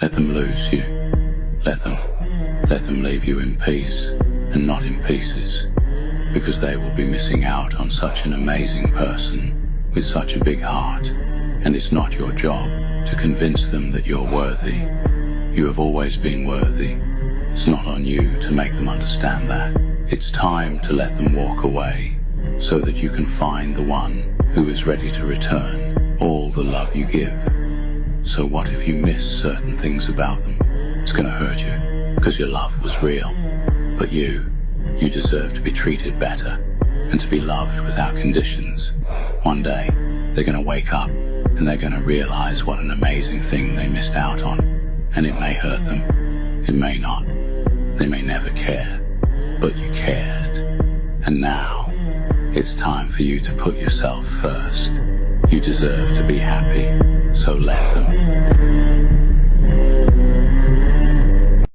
Let them lose you. Let them leave you in peace and not in pieces, because they will be missing out on such an amazing person with such a big heart, and it's not your job to convince them that you're worthy. You have always been worthy. It's not on you to make them understand that. It's time to let them walk away so that you can find the one who is ready to return all the love you give. So what if you miss certain things about them? It's gonna hurt you, because your love was real. But you deserve to be treated better and to be loved without conditions. One day, they're gonna wake up and they're gonna realize what an amazing thing they missed out on. And it may hurt them, it may not. They may never care, but you cared. And now, it's time for you to put yourself first. You deserve to be happy, so let them.